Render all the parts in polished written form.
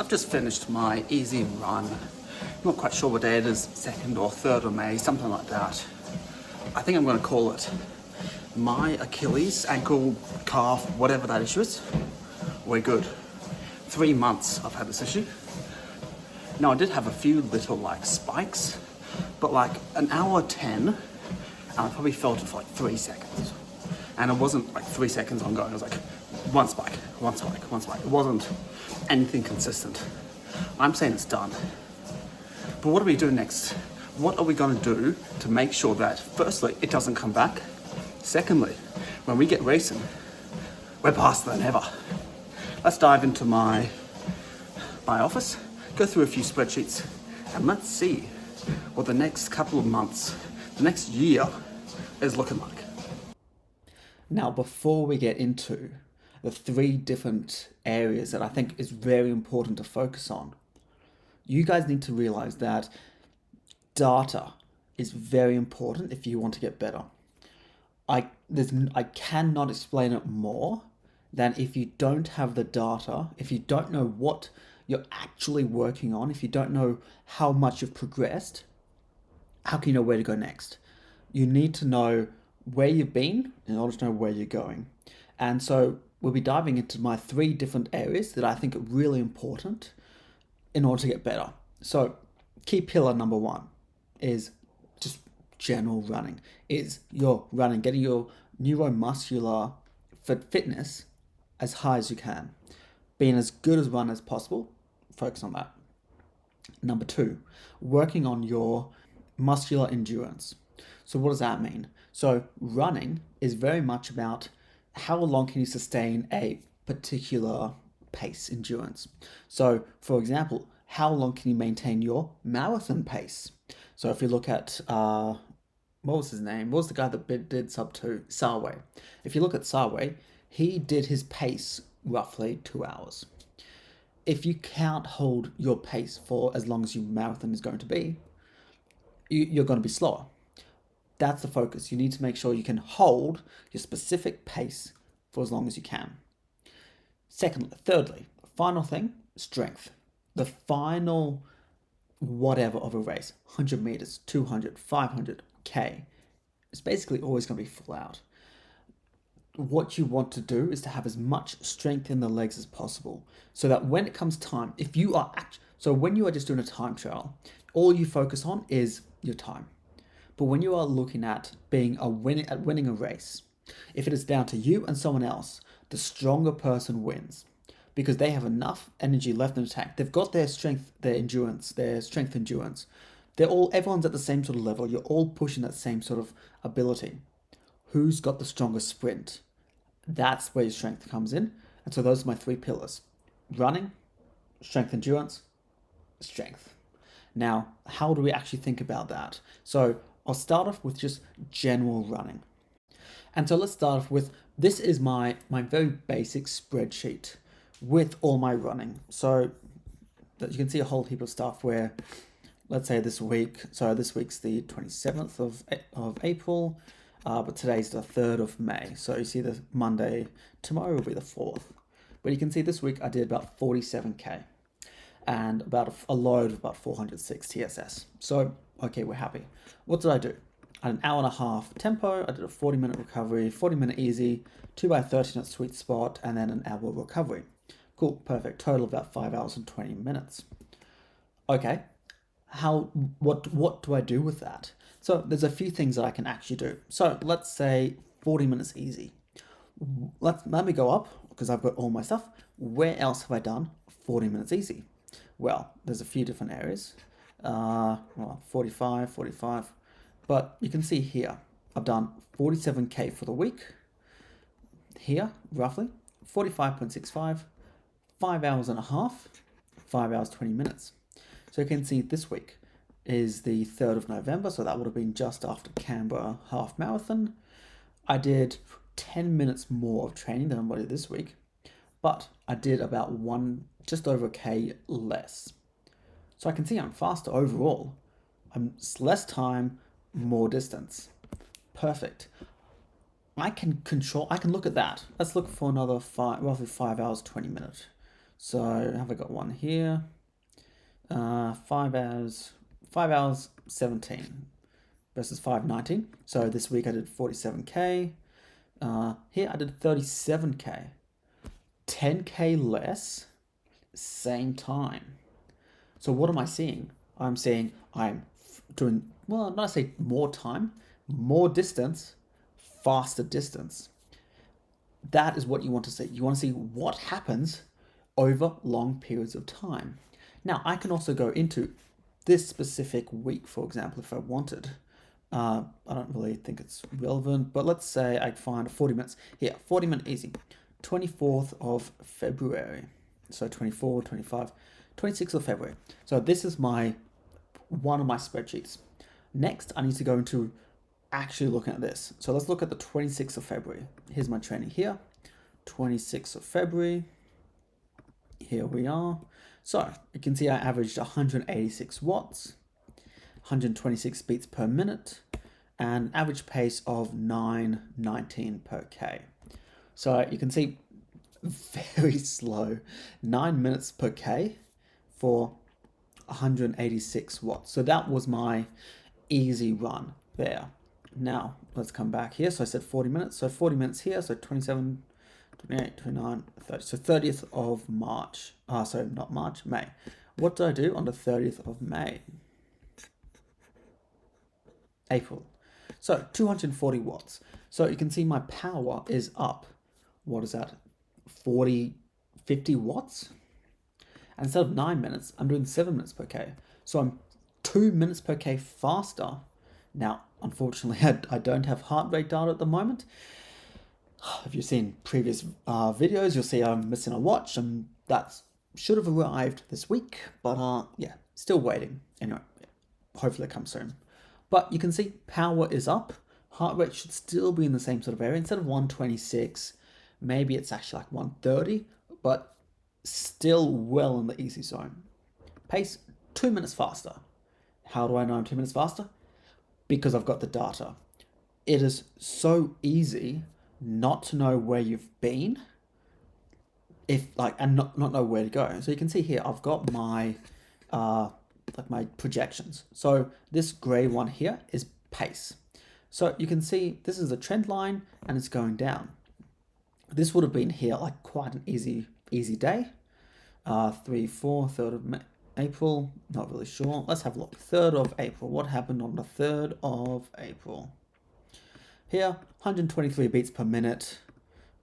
I've just finished my easy run. Not quite sure what day it is, 2nd or 3rd of May, something like that. I think I'm going to call it my Achilles, ankle, calf, whatever that issue is. We're good. 3 months I've had this issue. Now I did have a few little spikes, but an hour 10, and I probably felt it for 3 seconds. And it wasn't 3 seconds ongoing, it was one spike, one spike, one spike. It wasn't anything consistent. I'm saying it's done. But what are we doing next? What are we going to do to make sure that, firstly, it doesn't come back? Secondly, when we get racing, we're faster than ever. Let's dive into my office, go through a few spreadsheets, and let's see what the next couple of months, the next year, is looking like. Now, before we get into the 3 different areas that I think is very important to focus on, you guys need to realize that data is very important if you want to get better. I cannot explain it more than if you don't have the data, if you don't know what you're actually working on, if you don't know how much you've progressed, how can you know where to go next? You need to know where you've been in order to know where you're going. And so we'll be diving into my 3 different areas that I think are really important in order to get better. So key pillar number 1 is just general running. Is your running, getting your neuromuscular fitness as high as you can. Being as good as run as possible, focus on that. Number 2, working on your muscular endurance. So what does that mean? So running is very much about how long can you sustain a particular pace, endurance. So for example, how long can you maintain your marathon pace? So if you look at, what was his name? What was the guy that did sub 2? Sarway. If you look at Sarway, he did his pace roughly 2 hours. If you can't hold your pace for as long as your marathon is going to be, you're going to be slower. That's the focus. You need to make sure you can hold your specific pace for as long as you can. Thirdly, final thing, strength. The final whatever of a race, 100 meters, 200, 500, K, it's basically always going to be full out. What you want to do is to have as much strength in the legs as possible, so that when it comes time, when you are just doing a time trial, all you focus on is your time. But when you are looking at winning a race, if it is down to you and someone else, the stronger person wins, because they have enough energy left in the tank. They've got their strength endurance. Everyone's at the same sort of level. You're all pushing that same sort of ability. Who's got the strongest sprint? That's where your strength comes in. And so those are my 3 pillars: running, strength, endurance, strength. Now, how do we actually think about that? So I'll start off with just general running. And so let's start off with, this is my very basic spreadsheet with all my running. So that you can see a whole heap of stuff where, let's say this week's the 27th of April, but today's the 3rd of May. So you see the Monday, tomorrow will be the 4th. But you can see this week I did about 47K and about a load of about 406 TSS. So, okay, we're happy. What did I do? I had an hour and a half tempo, I did a 40-minute recovery, 40-minute easy, 2x30 at sweet spot, and then an hour recovery. Cool, perfect. Total about 5 hours and 20 minutes. Okay, what do I do with that? So there's a few things that I can actually do. So let's say 40 minutes easy. Let me go up, because I've got all my stuff. Where else have I done 40 minutes easy? Well, there's a few different areas. 45, but you can see here, I've done 47K for the week. Here, roughly, 45.65, 5 hours and a half, 5 hours, 20 minutes. So you can see this week is the 3rd of November, so that would have been just after Canberra half marathon. I did 10 minutes more of training than I did this week, but I did about just over a K less. So I can see I'm faster overall. I'm less time, more distance. Perfect. I can look at that. Let's look for another roughly 5 hours, 20 minutes. So have I got one here? 5 hours 17 versus 5:19. So this week I did 47k. Here I did 37k. 10k less, same time. So what am I seeing? I'm seeing I'm doing, well, not say more time, more distance, faster distance. That is what you want to see. You want to see what happens over long periods of time. Now, I can also go into this specific week, for example, if I wanted. I don't really think it's relevant, but let's say I find 40 minutes. Here, 40 minute easy. 24th of February. So 24, 25, 26th of February. So this is one of my spreadsheets. Next, I need to go into actually looking at this. So let's look at the 26th of February. Here's my training here. 26th of February. Here we are. So you can see I averaged 186 watts, 126 beats per minute, and average pace of 9:19 per K. So you can see very slow, 9 minutes per K for 186 watts. So that was my easy run there. Now let's come back here. So I said 40 minutes. So 40 minutes here. So 27, 28, 29, 30. So 30th of March. So not March, May. What did I do on the 30th of May? April. So 240 watts. So you can see my power is up. What is that? 50 watts? And instead of 9 minutes, I'm doing 7 minutes per K. So I'm 2 minutes per K faster. Now, unfortunately, I don't have heart rate data at the moment. If you've seen previous videos, you'll see I'm missing a watch, and that should have arrived this week. But yeah, still waiting. Anyway, hopefully it comes soon. But you can see power is up. Heart rate should still be in the same sort of area. Instead of 126, maybe it's actually like 130, but still well in the easy zone. Pace, 2 minutes faster. How do I know I'm 2 minutes faster? Because I've got the data. It is so easy not to know where you've been and not know where to go. So you can see here, I've got my my projections. So this gray one here is pace. So you can see this is a trend line and it's going down. This would have been here like quite an easy day. 3, 4, 3rd of April, not really sure. Let's have a look. 3rd of April. What happened on the 3rd of April? Here, 123 beats per minute.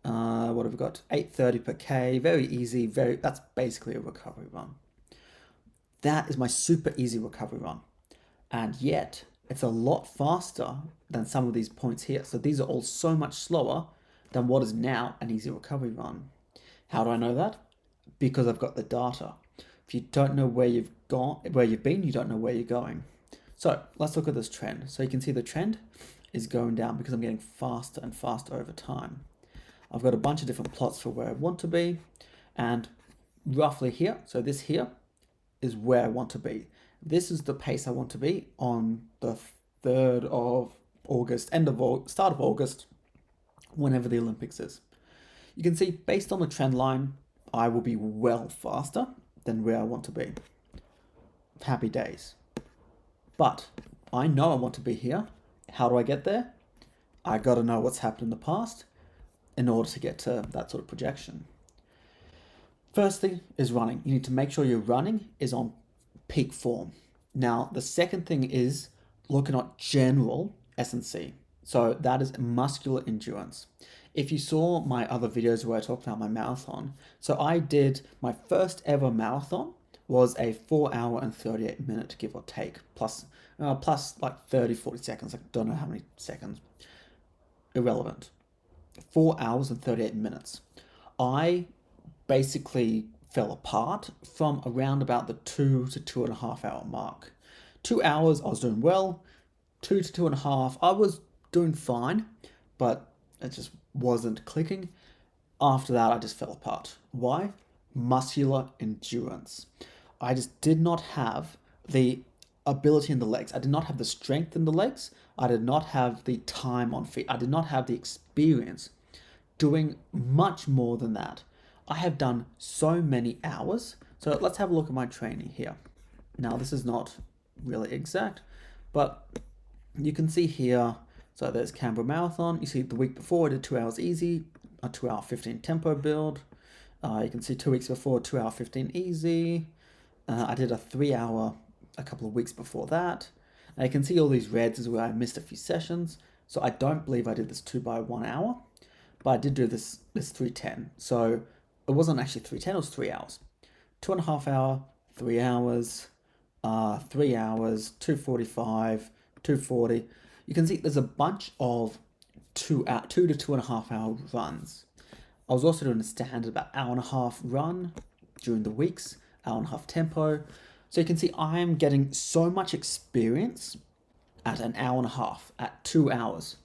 What have we got? 830 per K. Very easy. That's basically a recovery run. That is my super easy recovery run. And yet, it's a lot faster than some of these points here. So these are all so much slower than what is now an easy recovery run. How do I know that? Because I've got the data. If you don't know where you've been, you don't know where you're going. So let's look at this trend. So you can see the trend is going down because I'm getting faster and faster over time. I've got a bunch of different plots for where I want to be, and roughly here, so this here is where I want to be. This is the pace I want to be on the 3rd of August, start of August, whenever the Olympics is. You can see based on the trend line, I will be well faster than where I want to be. Happy days. But I know I want to be here. How do I get there? I got to know what's happened in the past in order to get to that sort of projection. First thing is running. You need to make sure your running is on peak form. Now, the second thing is looking at general S&C. So that is muscular endurance. If you saw my other videos where I talked about my marathon, so I did my first ever marathon was a 4 hour and 38 minute, give or take, plus like 30, 40 seconds. I don't know how many seconds. Irrelevant. 4 hours and 38 minutes. I basically fell apart from around about the 2 to 2.5 hour mark. 2 hours, I was doing well. 2 to 2.5, I was doing fine, but it just wasn't clicking. After that, I just fell apart. Why? Muscular endurance. I just did not have the ability in the legs. I did not have the strength in the legs. I did not have the time on feet. I did not have the experience doing much more than that. I have done so many hours. So let's have a look at my training here. Now, this is not really exact, but you can see here, so there's Canberra Marathon. You see the week before I did 2 hours easy, a 2 hour 15 tempo build. You can see 2 weeks before, 2 hour 15 easy. I did a 3 hour a couple of weeks before that. Now you can see all these reds is where I missed a few sessions. So I don't believe I did this 2 by 1 hour, but I did do this 310. So it wasn't actually 310, it was 3 hours. 2.5 hour, 3 hours, 3 hours, 245, 240. You can see there's a bunch of 2 to 2.5 hour runs. I was also doing a standard about hour and a half run during the weeks, hour and a half tempo. So you can see I am getting so much experience at an hour and a half, at 2 hours.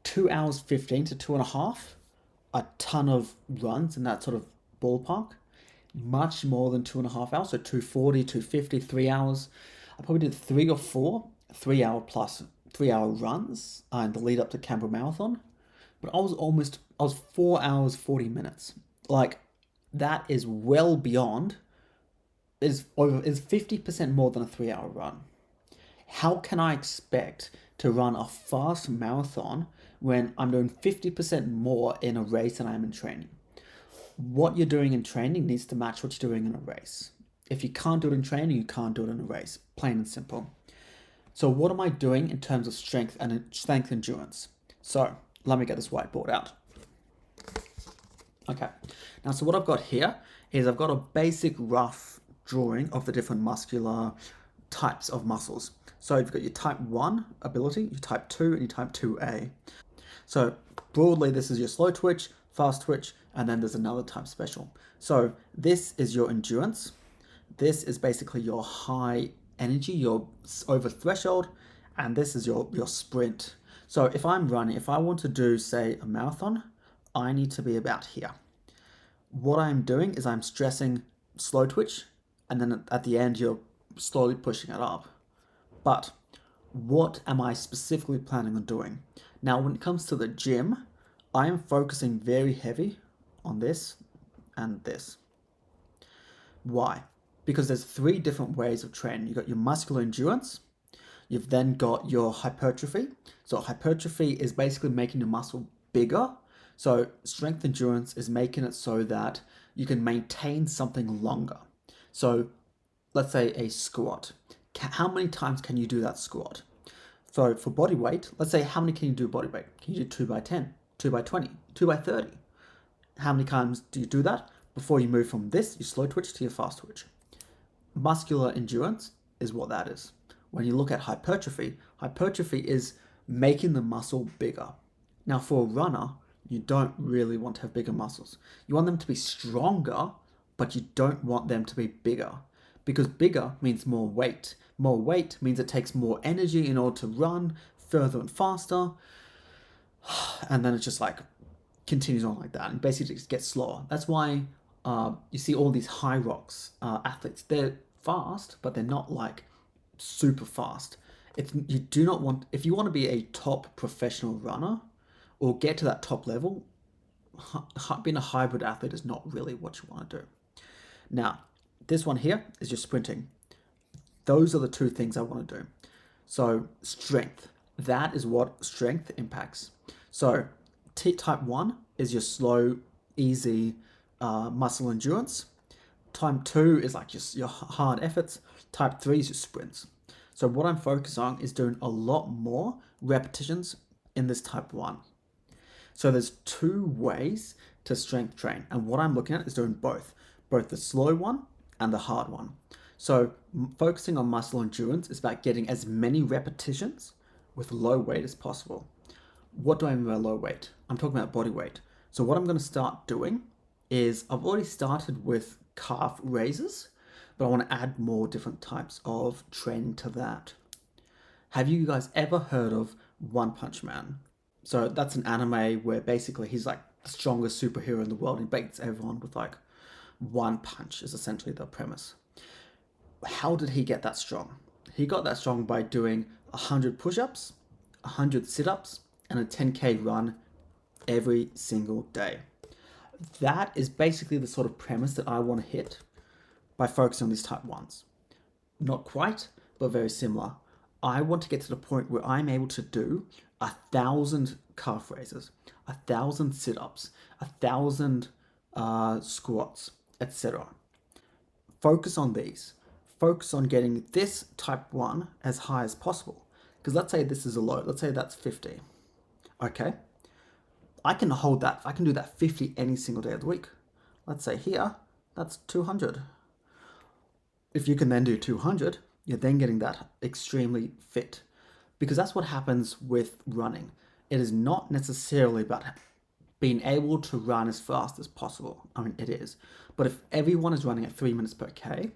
2 hours 15 to 2.5, a ton of runs in that sort of ballpark. Much more than 2.5 hours, so 240, 250, 3 hours. I probably did 3 or 4 3 hour plus 3 hour runs in the lead up to Canberra Marathon. But I was 4 hours 40 minutes. Like, that is well beyond, is 50% more than a 3 hour run. How can I expect to run a fast marathon when I'm doing 50% more in a race than I am in training? What you're doing in training needs to match what you're doing in a race. If you can't do it in training, you can't do it in a race. Plain and simple. So what am I doing in terms of strength endurance? So let me get this whiteboard out. Okay. Now, so what I've got here is I've got a basic rough drawing of the different muscular types of muscles. So you've got your type 1 ability, your type 2, and your type 2A. So broadly, this is your slow twitch, fast twitch, and then there's another type special. So this is your endurance. This is basically your high energy, your over threshold, and this is your sprint. So if I'm running, if I want to do, say, a marathon, I need to be about here. What I'm doing is I'm stressing slow twitch, and then at the end, you're slowly pushing it up. But what am I specifically planning on doing? Now, when it comes to the gym, I am focusing very heavy on this and this. Why? Because there's 3 different ways of training. You've got your muscular endurance. You've then got your hypertrophy. So hypertrophy is basically making the muscle bigger. So strength endurance is making it so that you can maintain something longer. So let's say a squat. How many times can you do that squat? So for body weight, let's say how many can you do body weight? Can you do 2 by 10, 2 by 20, 2 by 30? How many times do you do that before you move from this, your slow twitch, to your fast twitch? Muscular endurance is what that is. When you look at hypertrophy, hypertrophy is making the muscle bigger. Now, for a runner, you don't really want to have bigger muscles. You want them to be stronger, but you don't want them to be bigger, because bigger means more weight. More weight means it takes more energy in order to run further and faster. And then it just like continues on like that and basically just gets slower. That's why you see all these high rocks athletes. They're fast, but they're not like super fast. You do not want, if you want to be a top professional runner or get to that top level, being a hybrid athlete is not really what you want to do. Now, this one here is your sprinting. Those are the 2 things I want to do. So strength, that is what strength impacts. So type 1 is your slow, easy muscle endurance. Type 2 is like just your hard efforts. Type 3 is your sprints. So what I'm focused on is doing a lot more repetitions in this type 1. So there's 2 ways to strength train. And what I'm looking at is doing both the slow one and the hard one. So focusing on muscle endurance is about getting as many repetitions with low weight as possible. What do I mean by low weight? I'm talking about body weight. So what I'm going to start doing is I've already started with calf raises, but I want to add more different types of training to that. Have you guys ever heard of One Punch Man? So that's an anime where basically he's like the strongest superhero in the world. He beats everyone with like one punch is essentially the premise. How did he get that strong? He got that strong by doing 100 push-ups, 100 sit-ups, and a 10K run every single day. that is basically the sort of premise that I want to hit by focusing on these type 1s. Not quite, but very similar. I want to get to the point where I'm able to do 1,000 calf raises, 1,000 sit-ups, 1,000 squats, etc. Focus on these. Focus on getting this type 1 as high as possible. Because let's say this is a load. Let's say that's 50. Okay? I can hold that. I can do that 50 any single day of the week. Let's say here, that's 200. If you can then do 200, you're then getting that extremely fit. Because that's what happens with running. It is not necessarily about being able to run as fast as possible. I mean, it is. But if everyone is running at 3 minutes per K,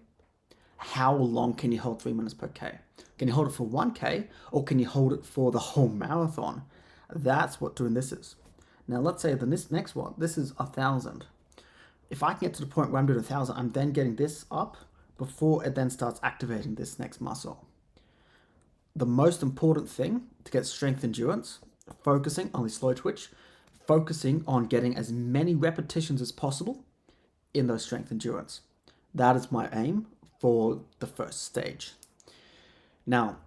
how long can you hold 3 minutes per K? Can you hold it for 1K or can you hold it for the whole marathon? That's what doing this is. Now let's say this next one, this is 1,000. If I can get to the point where I'm doing 1,000, I'm then getting this up before it then starts activating this next muscle. The most important thing to get strength endurance, focusing on the slow twitch, focusing on getting as many repetitions as possible in those strength endurance. That is my aim for the first stage. Now,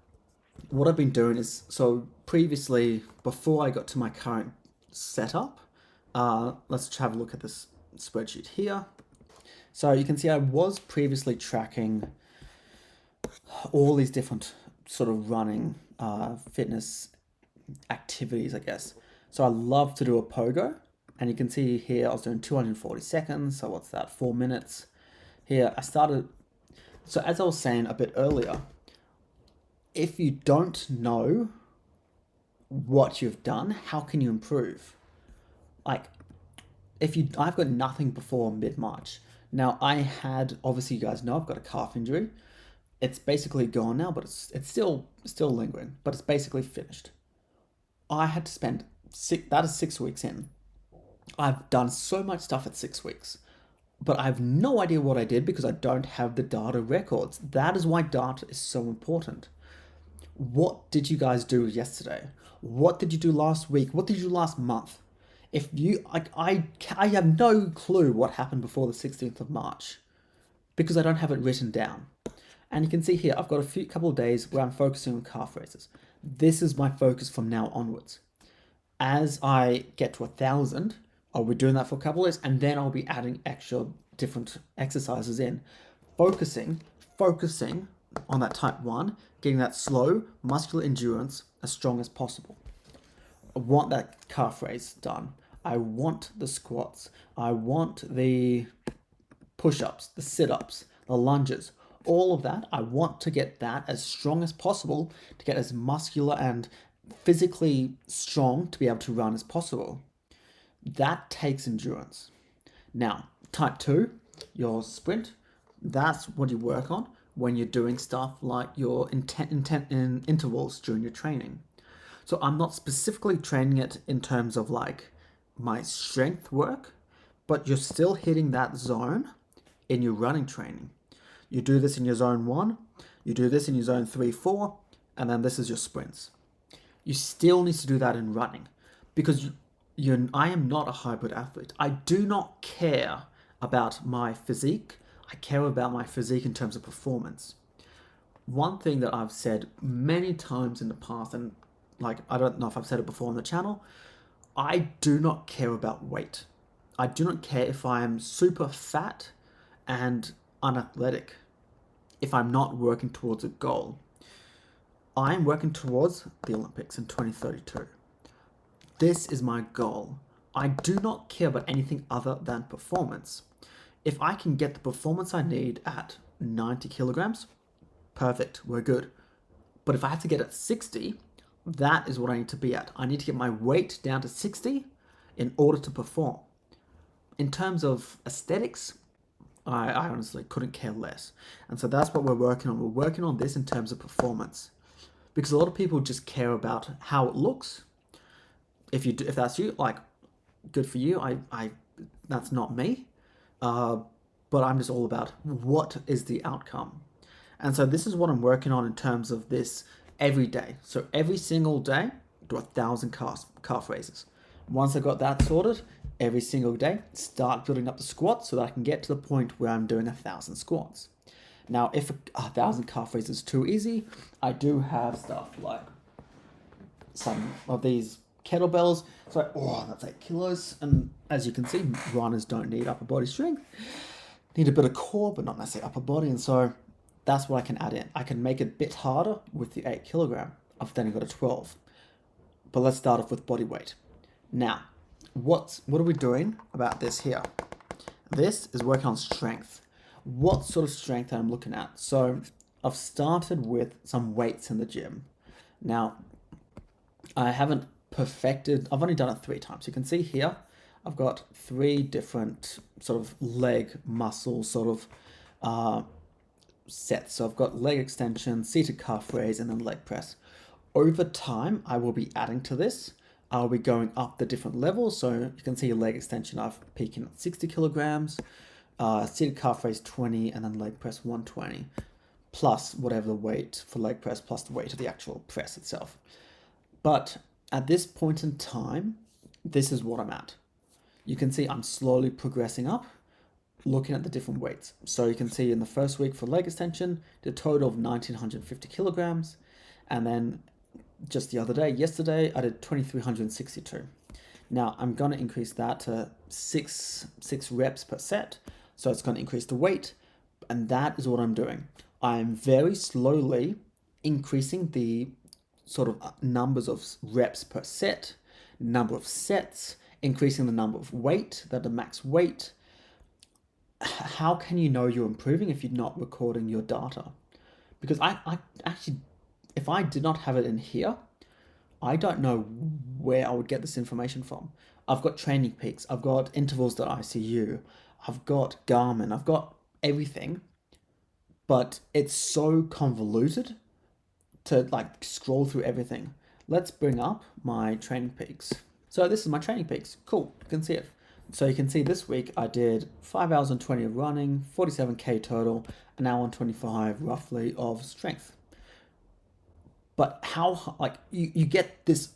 what I've been doing is, so previously, before I got to my current setup, let's have a look at this spreadsheet here. So you can see I was previously tracking all these different sort of running fitness activities, I guess. So I love to do a pogo, and you can see here I was doing 240 seconds, so what's that, 4 minutes. Here I started, so as I was saying a bit earlier, if you don't know what you've done, how can you improve? Like, I've got nothing before mid-March. Now I had, obviously you guys know, I've got a calf injury. It's basically gone now, but it's still lingering, but it's basically finished. I had to spend that is 6 weeks in. I've done so much stuff at 6 weeks, but I have no idea what I did because I don't have the data records. That is why data is so important. What did you guys do yesterday? What did you do last week? What did you do last month? If you, I have no clue what happened before the 16th of March because I don't have it written down. And you can see here, I've got a couple of days where I'm focusing on calf raises. This is my focus from now onwards. As I get to 1,000, I'll be doing that for a couple of days, and then I'll be adding extra different exercises in. Focusing on that type 1, getting that slow muscular endurance as strong as possible. I want that calf raise done. I want the squats. I want the push-ups, the sit-ups, the lunges, all of that. I want to get that as strong as possible to get as muscular and physically strong to be able to run as possible. That takes endurance. Now, type 2, your sprint, that's what you work on when you're doing stuff like your intervals during your training. So I'm not specifically training it in terms of like my strength work, but you're still hitting that zone in your running training. You do this in your zone 1, you do this in your zone 3, 4, and then this is your sprints. You still need to do that in running because I am not a hybrid athlete. I do not care about my physique. I care about my physique in terms of performance. One thing that I've said many times in the past, and like, I don't know if I've said it before on the channel, I do not care about weight. I do not care if I am super fat and unathletic, if I'm not working towards a goal. I am working towards the Olympics in 2032. This is my goal. I do not care about anything other than performance. If I can get the performance I need at 90 kilograms, perfect, we're good. But if I have to get at 60, that is what I need to be at. I need to get my weight down to 60 in order to perform. In terms of aesthetics, I honestly couldn't care less. And so that's what we're working on. We're working on this in terms of performance. Because a lot of people just care about how it looks. If that's you, like, good for you. That's not me. But I'm just all about what is the outcome. And so this is what I'm working on in terms of this every day. So every single day, do 1,000 calf raises. Once I got that sorted, every single day, start building up the squats so that I can get to the point where I'm doing 1,000 squats. Now, if 1,000 calf raises is too easy, I do have stuff like some of these kettlebells. So, that's 8 kilos. And as you can see, runners don't need upper body strength. Need a bit of core, but not necessarily upper body. And so that's what I can add in. I can make it a bit harder with the 8 kilogram. I've then got a 12. But let's start off with body weight. Now, what are we doing about this here? This is working on strength. What sort of strength I'm looking at? So I've started with some weights in the gym. Now, I haven't perfected, I've only done it 3 times. You can see here, I've got 3 different sort of leg muscle sort of sets. So I've got leg extension, seated calf raise, and then leg press. Over time, I will be adding to this. I'll be going up the different levels. So you can see leg extension, I've peaking at 60 kilograms, seated calf raise 20, and then leg press 120, plus whatever the weight for leg press, plus the weight of the actual press itself. But at this point in time, this is what I'm at. You can see I'm slowly progressing up, looking at the different weights. So you can see in the first week for leg extension, the total of 1,950 kilograms. And then just the other day, yesterday, I did 2,362. Now I'm going to increase that to six reps per set. So it's going to increase the weight. And that is what I'm doing. I'm very slowly increasing the sort of numbers of reps per set, number of sets, increasing the number of weight, the max weight. How can you know you're improving if you're not recording your data? Because I actually, if I did not have it in here, I don't know where I would get this information from. I've got training peaks, I've got intervals.icu, I've got Garmin, I've got everything, but it's so convoluted to like scroll through everything. Let's bring up my training peaks. So this is my training peaks. Cool, you can see it. So you can see this week I did 5 hours and 20 of running, 47k total, an hour and 25 roughly of strength. But how, like, you get this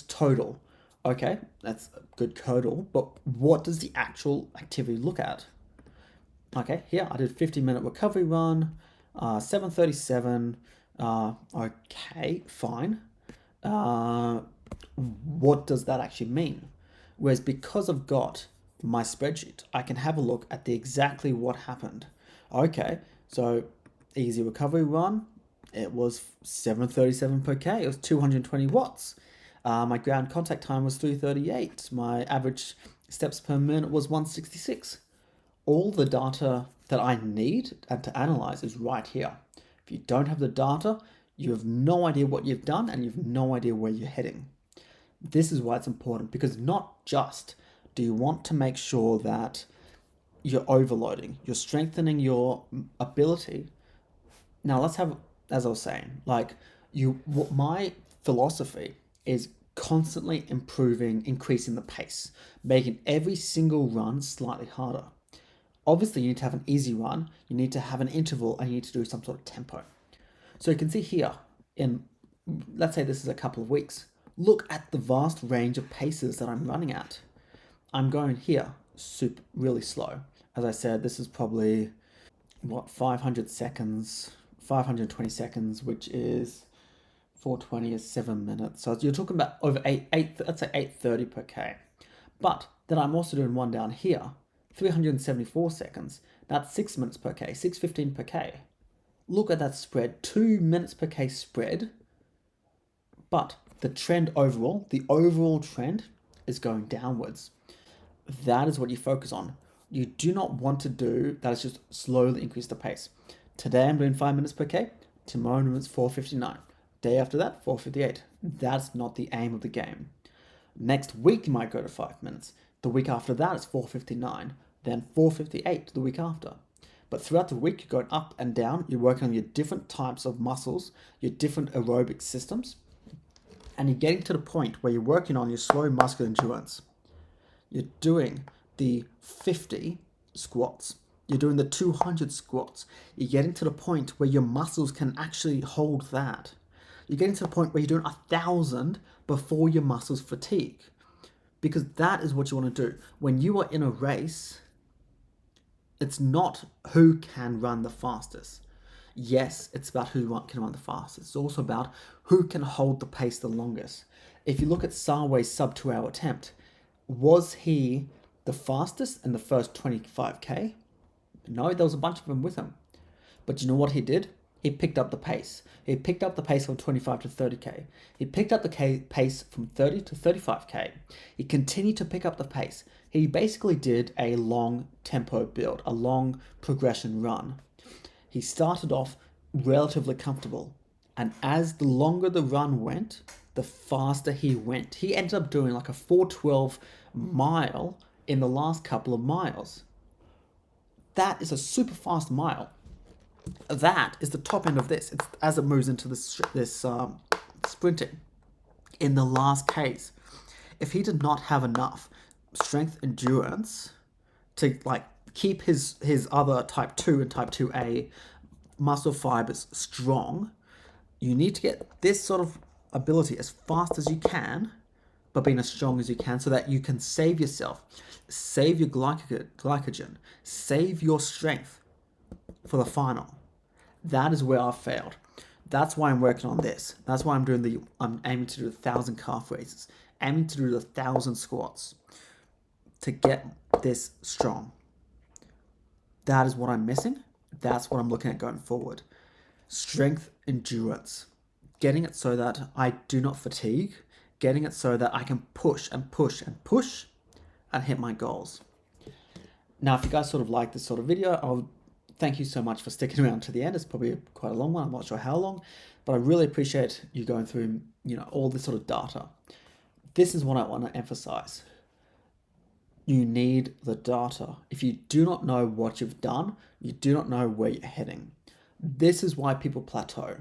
total. Okay, that's a good total, but what does the actual activity look at? Okay, here I did 50-minute recovery run, 7:37. Okay, fine. What does that actually mean? Whereas because I've got my spreadsheet, I can have a look at exactly what happened. Okay, so easy recovery run, it was 7:37 per K, it was 220 watts. My ground contact time was 3:38. My average steps per minute was 166. All the data that I need and to analyze is right here. If you don't have the data, you have no idea what you've done and you have no idea where you're heading. This is why it's important, because not just do you want to make sure that you're overloading, you're strengthening your ability. Now let's have, as I was saying, my philosophy is constantly improving, increasing the pace, making every single run slightly harder. Obviously, you need to have an easy run, you need to have an interval, and you need to do some sort of tempo. So you can see here, let's say this is a couple of weeks, look at the vast range of paces that I'm running at. I'm going here, really slow. As I said, this is probably, 500 seconds, 520 seconds, which is 420 is 7 minutes. So you're talking about over let's say 830 per K. But then I'm also doing one down here, 374 seconds. That's 6 minutes per K, 615 per K. Look at that spread, 2 minutes per K spread. But the trend overall, the overall trend is going downwards. That is what you focus on. You do not want to do that is just slowly increase the pace. Today I'm doing 5 minutes per K. Tomorrow it's 4:59. Day after that, 4:58. That's not the aim of the game. Next week you might go to 5 minutes. The week after that it's 4:59. Then 4:58 the week after. But throughout the week you're going up and down. You're working on your different types of muscles, your different aerobic systems. And you're getting to the point where you're working on your slow muscular endurance. You're doing the 50 squats. You're doing the 200 squats. You're getting to the point where your muscles can actually hold that. You're getting to the point where you're doing 1,000 before your muscles fatigue. Because that is what you want to do. When you are in a race, it's not who can run the fastest. Yes, it's about who can run the fastest. It's also about who can hold the pace the longest. If you look at Sarway's sub 2 hour attempt, was he the fastest in the first 25k? No, there was a bunch of them with him. But you know what he did? He picked up the pace. He picked up the pace from 25 to 30k. He picked up the pace from 30 to 35k. He continued to pick up the pace. He basically did a long tempo build, a long progression run. He started off relatively comfortable. And as the longer the run went, the faster he went. He ended up doing like a 4:12 mile in the last couple of miles. That is a super fast mile. That is the top end of this. It's as it moves into this sprinting. In the last case, if he did not have enough strength endurance to like keep his other type 2 and type 2A muscle fibers strong, you need to get this sort of ability as fast as you can, but being as strong as you can so that you can save yourself, save your glycogen, save your strength for the final. That is where I've failed. That's why I'm working on this. That's why I'm aiming to do 1,000 calf raises, aiming to do 1,000 squats to get this strong. That is what I'm missing. That's what I'm looking at going forward. Strength, endurance, getting it so that I do not fatigue, getting it so that I can push and push and push and hit my goals. Now, if you guys sort of like this sort of video, I'll thank you so much for sticking around to the end. It's probably quite a long one. I'm not sure how long, but I really appreciate you going through, all this sort of data. This is what I want to emphasize. You need the data. If you do not know what you've done, you do not know where you're heading. This is why people plateau.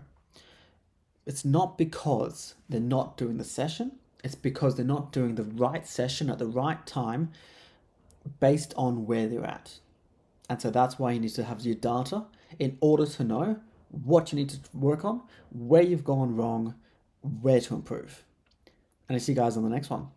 It's not because they're not doing the session. It's because they're not doing the right session at the right time based on where they're at. And so that's why you need to have your data in order to know what you need to work on, where you've gone wrong, where to improve. And I'll see you guys on the next one.